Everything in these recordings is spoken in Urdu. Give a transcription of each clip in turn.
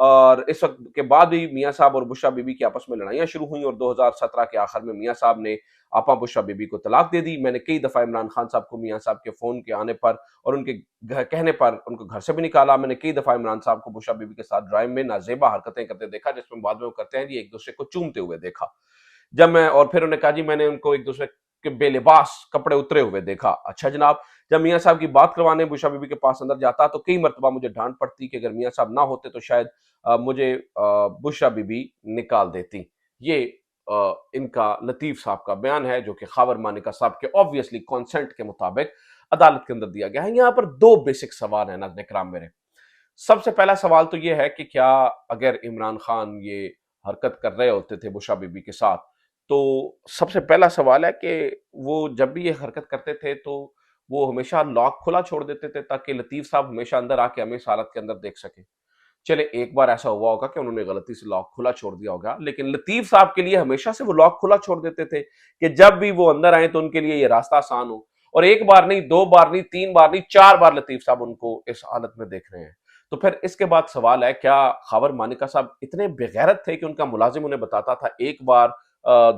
اور اس وقت کے بعد بھی میاں صاحب اور بشرا بی بی کی آپس میں لڑائیاں شروع ہوئیں اور 2017 کے آخر میں میاں صاحب نے آپا بشرا بی بی کو طلاق دے دی. میں نے کئی دفعہ عمران خان صاحب کو میاں صاحب کے فون کے آنے پر اور ان کے کہنے پر ان کو گھر سے بھی نکالا. میں نے کئی دفعہ عمران صاحب کو بشرا بی بی کے ساتھ ڈرائیو میں نازیبا حرکتیں کرتے دیکھا، جس میں بعد میں وہ کرتے ہیں جی ایک دوسرے کو چومتے ہوئے دیکھا. جب میں اور پھر انہوں نے کہا جی میں نے ان کو ایک دوسرے کے بے لباس کپڑے اترے ہوئے دیکھا. اچھا جناب، جب میاں صاحب کی بات کروانے بشرا بی بی کے پاس اندر جاتا تو کئی مرتبہ مجھے ڈانٹ پڑتی کہ اگر میاں صاحب نہ ہوتے تو شاید مجھے بشرا بی بی نکال دیتی. یہ ان کا لطیف صاحب کا بیان ہے جو کہ خاور مانیکا صاحب کے آبویسلی کانسنٹ کے مطابق عدالت کے اندر دیا گیا ہے. یہاں پر دو بیسک سوال ہیں ناظرین کرام میرے. سب سے پہلا سوال تو یہ ہے کہ کیا اگر عمران خان یہ حرکت کر رہے ہوتے تھے بشرا بی بی کے ساتھ تو سب سے پہلا سوال ہے کہ وہ جب بھی یہ حرکت کرتے تھے تو وہ ہمیشہ لاک کھلا چھوڑ دیتے تھے تاکہ لطیف صاحب ہمیشہ اندر آ کے ہمیں اس حالت کے اندر دیکھ سکیں. چلے ایک بار ایسا ہوا ہوگا کہ انہوں نے غلطی سے لاک کھلا چھوڑ دیا ہوگا، لیکن لطیف صاحب کے لیے ہمیشہ سے وہ لاک کھلا چھوڑ دیتے تھے کہ جب بھی وہ اندر آئیں تو ان کے لیے یہ راستہ آسان ہو. اور ایک بار نہیں، دو بار نہیں، تین بار نہیں، چار بار لطیف صاحب ان کو اس حالت میں دیکھ رہے ہیں. تو پھر اس کے بعد سوال ہے کیا خاور مانیکا صاحب اتنے بغیرت تھے کہ ان کا ملازم انہیں بتاتا تھا ایک بار،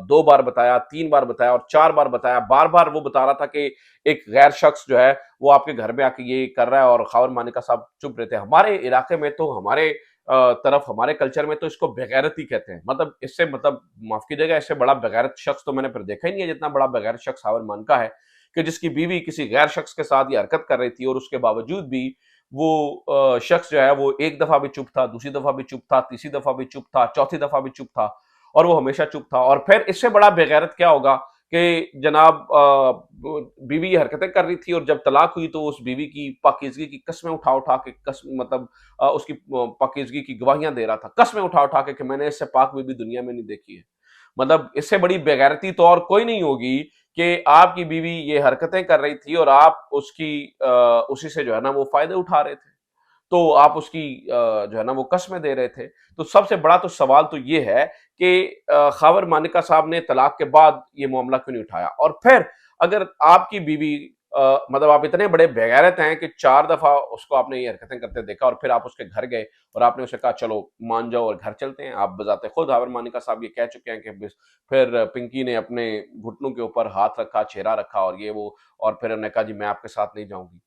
دو بار بتایا، تین بار بتایا اور چار بار بتایا، بار بار وہ بتا رہا تھا کہ ایک غیر شخص جو ہے وہ آپ کے گھر میں آ کے یہ کر رہا ہے، اور خاور مانیکا صاحب چپ رہتے ہیں. ہمارے علاقے میں تو ہمارے طرف ہمارے کلچر میں تو اس کو بغیرت ہی کہتے ہیں. مطلب اس سے مطلب معاف کیجیے گا، اس سے بڑا بغیرت شخص تو میں نے پھر دیکھا ہی نہیں ہے جتنا بڑا بغیرت شخص خاور مانیکا ہے کہ جس کی بیوی کسی غیر شخص کے ساتھ یہ حرکت کر رہی تھی اور اس کے باوجود بھی وہ شخص جو ہے وہ ایک دفعہ بھی چپ تھا، دوسری دفعہ بھی چپ تھا، تیسری دفعہ بھی چپ تھا، چوتھی دفعہ بھی چپ تھا اور وہ ہمیشہ چپ تھا. اور پھر اس سے بڑا بغیرت کیا ہوگا کہ جناب بیوی یہ حرکتیں کر رہی تھی اور جب طلاق ہوئی تو اس بیوی کی پاکیزگی کی قسمیں اٹھا اٹھا کے مطلب اس کی پاکیزگی کی گواہیاں دے رہا تھا، قسمیں اٹھا اٹھا کے کہ میں نے اس سے پاک بیوی دنیا میں نہیں دیکھی ہے. مطلب اس سے بڑی بغیرتی تو اور کوئی نہیں ہوگی کہ آپ کی بیوی یہ حرکتیں کر رہی تھی اور آپ اس کی اسی سے جو ہے نا وہ فائدے اٹھا رہے تھے، تو آپ اس کی جو ہے نا وہ قسمیں دے رہے تھے. تو سب سے بڑا تو سوال تو یہ ہے کہ خاور مانیکا صاحب نے طلاق کے بعد یہ معاملہ کیوں نہیں اٹھایا. اور پھر اگر آپ کی بیوی مطلب آپ اتنے بڑے بغیرت ہیں کہ چار دفعہ اس کو آپ نے یہ حرکتیں کرتے دیکھا اور پھر آپ اس کے گھر گئے اور آپ نے اسے کہا چلو مان جاؤ اور گھر چلتے ہیں. آپ بذات خود خاور مانیکا صاحب یہ کہہ چکے ہیں کہ پھر پنکی نے اپنے گھٹنوں کے اوپر ہاتھ رکھا، چہرہ رکھا اور یہ وہ، اور پھر انہوں نے کہا جی میں آپ کے ساتھ نہیں جاؤں گی.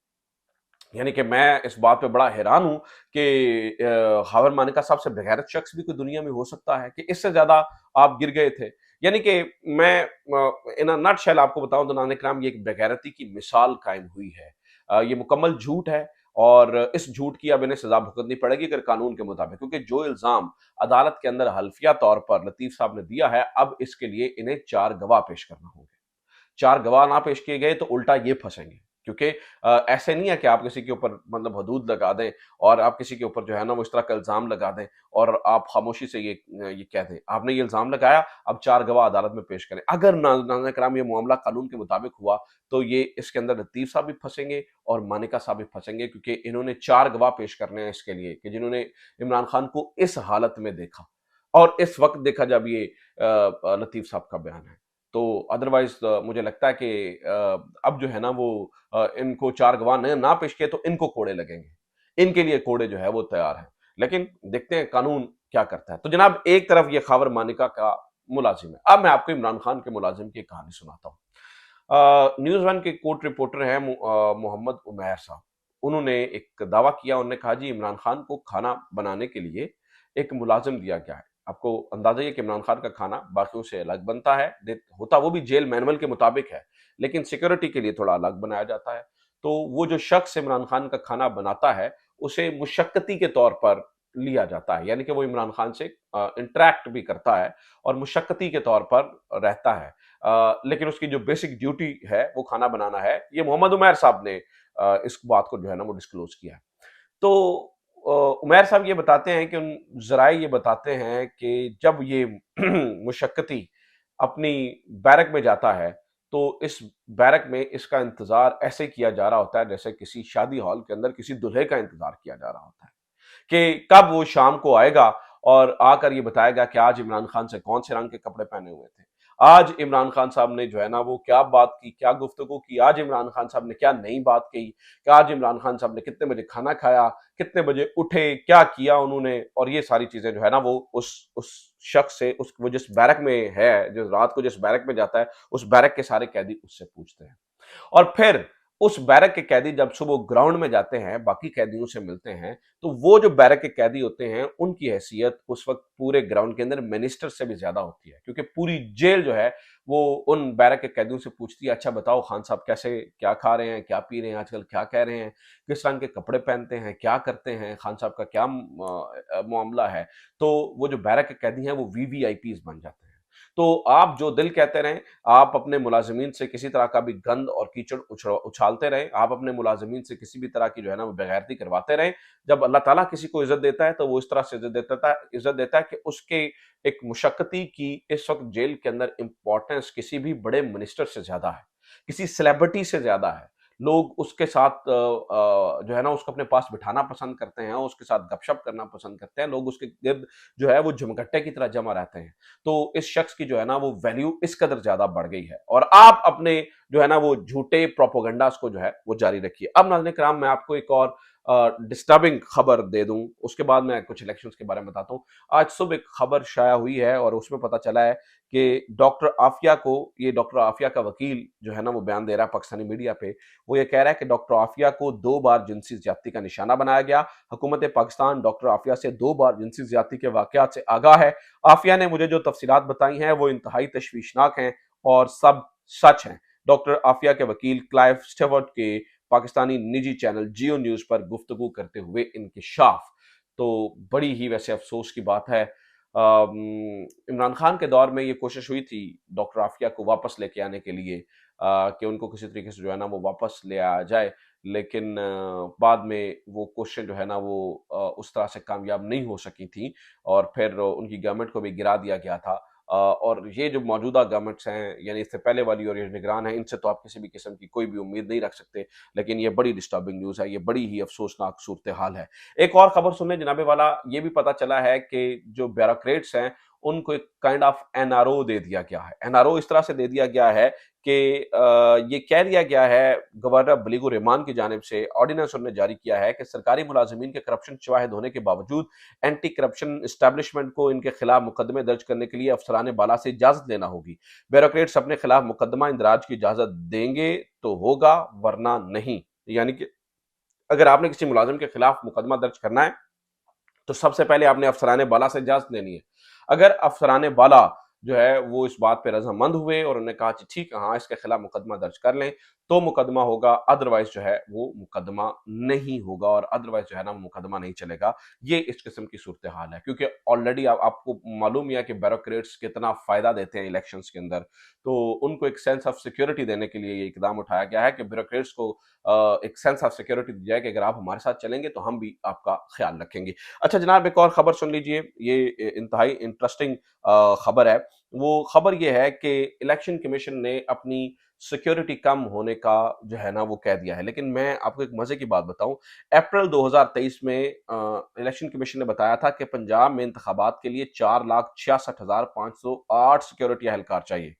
یعنی کہ میں اس بات پہ بڑا حیران ہوں کہ خاور مانیکا صاحب سے بغیرت شخص بھی کوئی دنیا میں ہو سکتا ہے کہ اس سے زیادہ آپ گر گئے تھے. یعنی کہ میں ان نٹ شیل آپ کو بتاؤں تو ناظرین کرام یہ ایک بغیرتی کی مثال قائم ہوئی ہے. یہ مکمل جھوٹ ہے اور اس جھوٹ کی اب انہیں سزا بھگتنی پڑے گی اگر قانون کے مطابق، کیونکہ جو الزام عدالت کے اندر حلفیہ طور پر لطیف صاحب نے دیا ہے اب اس کے لیے انہیں چار گواہ پیش کرنا ہوں گے. چار گواہ نہ پیش کیے گئے تو الٹا یہ پھنسیں گے، کیونکہ ایسے نہیں ہے کہ آپ کسی کے اوپر مطلب حدود لگا دیں اور آپ کسی کے اوپر جو ہے نا وہ اس طرح کا الزام لگا دیں اور آپ خاموشی سے یہ کہہ دیں آپ نے یہ الزام لگایا اب چار گواہ عدالت میں پیش کریں. اگر ناظرین کرام یہ معاملہ قانون کے مطابق ہوا تو یہ اس کے اندر لطیف صاحب بھی پھنسیں گے اور مانیکا صاحب بھی پھنسیں گے، کیونکہ انہوں نے چار گواہ پیش کرنے ہیں اس کے لیے کہ جنہوں نے عمران خان کو اس حالت میں دیکھا اور اس وقت دیکھا جب یہ لطیف صاحب کا بیان ہے. تو ادروائز مجھے لگتا ہے کہ اب جو ہے نا وہ ان کو چار گواہ نہ پیش کیے تو ان کو کوڑے لگیں گے، ان کے لیے کوڑے جو ہے وہ تیار ہیں. لیکن دیکھتے ہیں قانون کیا کرتا ہے. تو جناب ایک طرف یہ خاور مانیکا کا ملازم ہے، اب میں آپ کو عمران خان کے ملازم کی کہانی سناتا ہوں. نیوز ون کے کورٹ رپورٹر ہیں محمد عمیر صاحب. انہوں نے ایک دعویٰ کیا، انہوں نے کہا جی عمران خان کو کھانا بنانے کے لیے ایک ملازم دیا گیا ہے. آپ کو اندازہ یہ کہ عمران خان کا کھانا باقیوں سے الگ بنتا ہے، ہوتا وہ بھی جیل مینول کے مطابق ہے لیکن سیکورٹی کے لیے تھوڑا الگ بنایا جاتا ہے. تو وہ جو شخص عمران خان کا کھانا بناتا ہے اسے مشقتی کے طور پر لیا جاتا ہے، یعنی کہ وہ عمران خان سے انٹریکٹ بھی کرتا ہے اور مشقتی کے طور پر رہتا ہے، لیکن اس کی جو بیسک ڈیوٹی ہے وہ کھانا بنانا ہے. یہ محمد عمیر صاحب نے اس بات کو جو ہے نا وہ ڈسکلوز کیا ہے. تو عمیر صاحب یہ بتاتے ہیں کہ ان ذرائع یہ بتاتے ہیں کہ جب یہ مشقتی اپنی بیرک میں جاتا ہے تو اس بیرک میں اس کا انتظار ایسے کیا جا رہا ہوتا ہے جیسے کسی شادی ہال کے اندر کسی دلہے کا انتظار کیا جا رہا ہوتا ہے کہ کب وہ شام کو آئے گا اور آ کر یہ بتائے گا کہ آج عمران خان سے کون سے رنگ کے کپڑے پہنے ہوئے تھے، آج عمران خان صاحب نے جو ہے نا وہ کیا بات کی، کیا گفتگو کی، آج عمران خان صاحب نے کیا نئی بات کہی، کہ آج عمران خان صاحب نے کتنے بجے کھانا کھایا، کتنے بجے اٹھے، کیا کیا انہوں نے، اور یہ ساری چیزیں جو ہے نا وہ اس شخص سے، وہ جس بیرک میں ہے، جو رات کو جس بیرک میں جاتا ہے، اس بیرک کے سارے قیدی اس سے پوچھتے ہیں۔ اور پھر اس بیرک کے قیدی جب صبح گراؤنڈ میں جاتے ہیں، باقی قیدیوں سے ملتے ہیں، تو وہ جو بیرک کے قیدی ہوتے ہیں ان کی حیثیت اس وقت پورے گراؤنڈ کے اندر منسٹر سے بھی زیادہ ہوتی ہے، کیونکہ پوری جیل جو ہے وہ ان بیرک کے قیدیوں سے پوچھتی ہے، اچھا بتاؤ خان صاحب کیسے، کیا کھا رہے ہیں، کیا پی رہے ہیں، آج کل کیا کہہ رہے ہیں، کس رنگ کے کپڑے پہنتے ہیں، کیا کرتے ہیں، خان صاحب کا کیا معاملہ ہے۔ تو وہ جو بیرک کے قیدی ہیں وہ VVIPs بن جاتے ہیں۔ تو آپ جو دل کہتے رہیں، آپ اپنے ملازمین سے کسی طرح کا بھی گند اور کیچڑ اچھالتے رہیں، آپ اپنے ملازمین سے کسی بھی طرح کی جو ہے نا وہ بغیرتی کرواتے رہیں۔ جب اللہ تعالیٰ کسی کو عزت دیتا ہے تو وہ اس طرح سے عزت دیتا ہے کہ اس کے ایک مشقتی کی اس وقت جیل کے اندر امپورٹنس کسی بھی بڑے منسٹر سے زیادہ ہے، کسی سیلیبریٹی سے زیادہ ہے۔ لوگ اس کے ساتھ جو ہے نا اس کو اپنے پاس بٹھانا پسند کرتے ہیں، اس کے ساتھ گپ شپ کرنا پسند کرتے ہیں، لوگ اس کے گرد جو ہے وہ جمگٹے کی طرح جمع رہتے ہیں۔ تو اس شخص کی جو ہے نا وہ ویلیو اس قدر زیادہ بڑھ گئی ہے، اور آپ اپنے جو ہے نا وہ جھوٹے پروپوگنڈاز کو جو ہے وہ جاری رکھیے۔ اب ناظرین کرام میں آپ کو ایک اور ڈسٹربنگ خبر دے دوں، اس کے بعد میں کچھ الیکشنز کے بارے میں بتاتا ہوں۔ آج صبح ایک خبر شائع ہوئی ہے اور اس میں پتہ چلا ہے کہ ڈاکٹر عافیہ کو، یہ ڈاکٹر عافیہ کا وکیل جو ہے نا وہ بیان دے رہا ہے پاکستانی میڈیا پہ، وہ یہ کہہ رہا ہے کہ ڈاکٹر عافیہ کو 2 بار جنسی زیادتی کا نشانہ بنایا گیا۔ حکومت پاکستان ڈاکٹر عافیہ سے 2 بار جنسی زیادتی کے واقعات سے آگاہ ہے۔ عافیہ نے مجھے جو تفصیلات بتائی ہیں وہ انتہائی تشویشناک ہیں اور سب سچ ہیں۔ ڈاکٹر عافیہ کے وکیل کلائیو سٹیورٹ کے پاکستانی نجی چینل جیو نیوز پر گفتگو کرتے ہوئے انکشاف۔ تو بڑی ہی ویسے افسوس کی بات ہے، عمران خان کے دور میں یہ کوشش ہوئی تھی ڈاکٹر عافیہ کو واپس لے کے آنے کے لیے، کہ ان کو کسی طریقے سے جو ہے نا وہ واپس لے آیا جائے، لیکن بعد میں وہ کوششیں جو ہے نا وہ اس طرح سے کامیاب نہیں ہو سکی تھیں، اور پھر ان کی گورنمنٹ کو بھی گرا دیا گیا تھا۔ اور یہ جو موجودہ گورنمنٹس ہیں، یعنی اس سے پہلے والی اور یہ نگران ہیں، ان سے تو آپ کسی بھی قسم کی کوئی بھی امید نہیں رکھ سکتے، لیکن یہ بڑی ڈسٹربنگ نیوز ہے، یہ بڑی ہی افسوسناک صورتحال ہے۔ ایک اور خبر سنیں جناب والا، یہ بھی پتہ چلا ہے کہ جو بیوروکریٹس ہیں ان کو ایک کائنڈ آف NRO دے دیا گیا ہے۔ NRO اس طرح سے دے دیا گیا ہے کہ یہ کہہ دیا گیا ہے، گورنر بلیغ الرحمان کی جانب سے آرڈیننس انہوں نے جاری کیا ہے کہ سرکاری ملازمین کے کرپشن شواہد ہونے کے باوجود اینٹی کرپشن اسٹیبلشمنٹ کو ان کے خلاف مقدمے درج کرنے کے لیے افسران بالا سے اجازت لینا ہوگی۔ بیوروکریٹس اپنے خلاف مقدمہ اندراج کی اجازت دیں گے تو ہوگا، ورنہ نہیں۔ یعنی کہ اگر آپ نے کسی ملازم کے خلاف مقدمہ درج کرنا ہے تو سب سے پہلے آپ نے افسران بالا سے اجازت لینی ہے۔ اگر افسران بالا جو ہے وہ اس بات پہ رضامند ہوئے اور انہوں نے کہا کہ ٹھیک ہے، ہاں اس کے خلاف مقدمہ درج کر لیں، تو مقدمہ ہوگا، ادروائز جو ہے وہ مقدمہ نہیں ہوگا، اور ادروائز جو ہے نا وہ مقدمہ نہیں چلے گا۔ یہ اس قسم کی صورتحال ہے، کیونکہ آلریڈی آپ کو معلوم ہی ہے کہ بیوروکریٹس کتنا فائدہ دیتے ہیں الیکشنز کے اندر، تو ان کو ایک سینس آف سیکیورٹی دینے کے لیے یہ اقدام اٹھایا گیا ہے کہ بیوروکریٹس کو ایک سینس آف سیکیورٹی دی جائے کہ اگر آپ ہمارے ساتھ چلیں گے تو ہم بھی آپ کا خیال رکھیں گے۔ اچھا جناب، ایک اور خبر سن لیجئے، یہ انتہائی انٹرسٹنگ خبر ہے۔ وہ خبر یہ ہے کہ الیکشن کمیشن نے اپنی سیکیورٹی کم ہونے کا جو ہے نا وہ کہہ دیا ہے، لیکن میں آپ کو ایک مزے کی بات بتاؤں، اپریل 2023 میں الیکشن کمیشن نے بتایا تھا کہ پنجاب میں انتخابات کے لیے 4,66,508 سیکیورٹی اہلکار چاہیے۔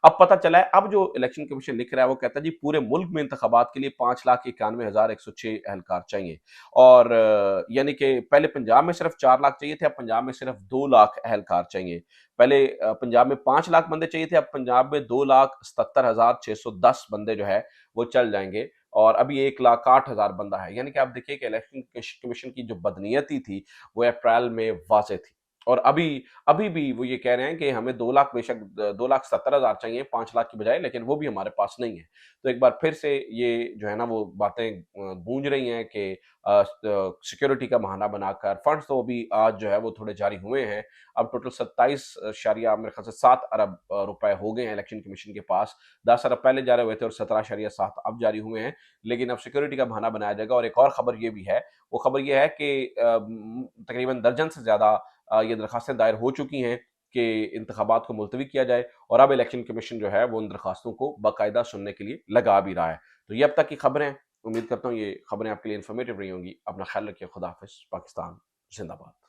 اب پتہ چلا ہے، اب جو الیکشن کمیشن لکھ رہا ہے وہ کہتا ہے جی پورے ملک میں انتخابات کے لیے 5,91,106 اہلکار چاہیے، اور یعنی کہ پہلے پنجاب میں صرف 4 لاکھ چاہیے تھے، اب پنجاب میں صرف 2 لاکھ اہلکار چاہیے۔ پہلے پنجاب میں 5 لاکھ بندے چاہیے تھے، اب پنجاب میں 2,77,610 بندے جو ہے وہ چل جائیں گے، اور ابھی 1,08,000 بندہ ہے۔ یعنی کہ آپ دیکھیے کہ الیکشن کمیشن کی جو بدنیتی تھی وہ اپریل میں واضح تھی، اور ابھی بھی وہ یہ کہہ رہے ہیں کہ ہمیں 2 لاکھ، بے شک 2,70,000 چاہیے 5 لاکھ کی بجائے، لیکن وہ بھی ہمارے پاس نہیں ہے۔ تو ایک بار پھر سے یہ جو ہے نا وہ باتیں گونج رہی ہیں کہ سیکیورٹی کا بہانہ بنا کر فنڈز تو ابھی آج جو ہے وہ تھوڑے جاری ہوئے ہیں، اب ٹوٹل 27 میرے خیال سے 7 ارب روپے ہو گئے ہیں الیکشن کمیشن کے پاس، 10 ارب پہلے جاری ہوئے تھے اور 17.7 اب جاری ہوئے ہیں، لیکن اب سیکیورٹی کا بہانہ بنایا جائے گا۔ اور ایک اور خبر یہ بھی ہے، وہ خبر یہ ہے کہ تقریباً درجن سے زیادہ یہ درخواستیں دائر ہو چکی ہیں کہ انتخابات کو ملتوی کیا جائے، اور اب الیکشن کمیشن جو ہے وہ ان درخواستوں کو باقاعدہ سننے کے لیے لگا بھی رہا ہے۔ تو یہ اب تک کی خبریں، امید کرتا ہوں یہ خبریں آپ کے لیے انفارمیٹیو رہی ہوں گی۔ اپنا خیال رکھیے، خدا حافظ، پاکستان زندہ باد۔